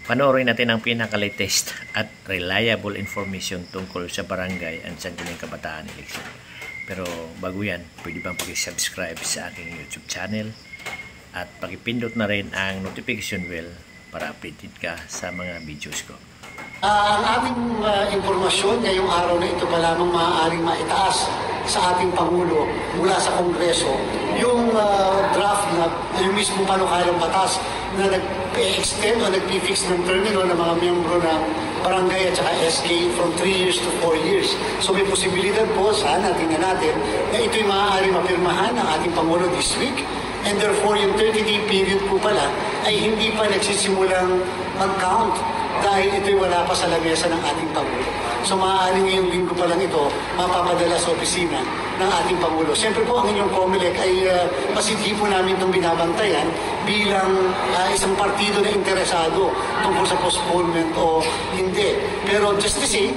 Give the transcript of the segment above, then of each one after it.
Panoorin natin ang pinaka-latest at reliable information tungkol sa barangay at Sangguniang Kabataan Election. Pero bago yan, pwede bang pakisubscribe sa aking YouTube channel at pakipindot na rin ang notification bell para updated ka sa mga videos ko. Ang ating impormasyon ngayong araw na ito pa lamang maaaring maitaas sa ating Pangulo mula sa Kongreso yung draft na yung mismo panukalang batas na nag-extend o nag-fix ng termino ng mga miyembro ng barangay at saka SK from 3 years to 4 years. So may posibilidad po, sana tingnan natin, na ito'y maaaring mapirmahan ng ating Pangulo this week. And therefore, yung 30-day period po pala ay hindi pa nagsisimulang mag-count dahil ito'y wala pa sa lamesa ng ating Pangulo. So maaaring ngayong linggo pa lang ito mapapadala sa opisina ng ating Pangulo. Siyempre po ang inyong COMELEC ay mas hindi po namin itong binabantayan bilang isang partido na interesado tungkol sa postponement o hindi. Pero just to say,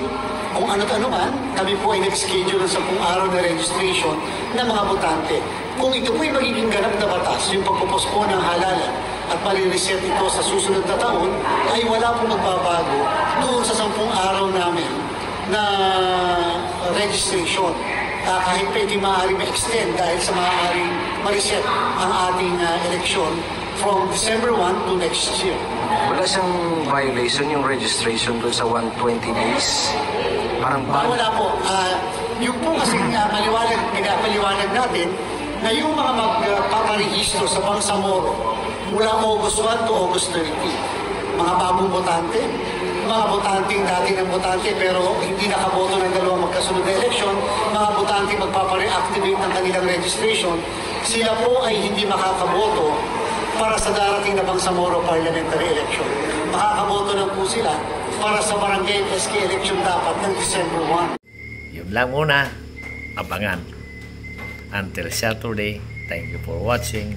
kung ano't ano man, kami po ay nag-schedule ng 10 araw na registration ng mga botante. Kung ito po ay magiging ganap na batas, yung pagpupospon ng halalan at mali-reset ito sa susunod na taon, ay wala pong magbabago doon sa 10 araw namin na registration. Kahit pwede maaaring ma-extend dahil sa maaaring ma-reset ang ating eleksyon from December 1 to next year. Wala siyang violation yung registration doon sa 120 days? Parang wala po. Yung po kasi pinapaliwanag natin na yung mga magpaparehistro sa Bangsamoro mula August 1 to August 30. Mga bagong botante, mga botanteng dati ng botante pero hindi nakaboto ng dalawang magkasunod na eleksyon, mga botante magpapareactivate ng kanilang registration, sila po ay hindi makakaboto para sa darating na Bangsamoro parliamentary election. Makakaboto lang po sila para sa barangay SK election dapat ng December 1. Yun lang muna. Abangan. Until Saturday, thank you for watching.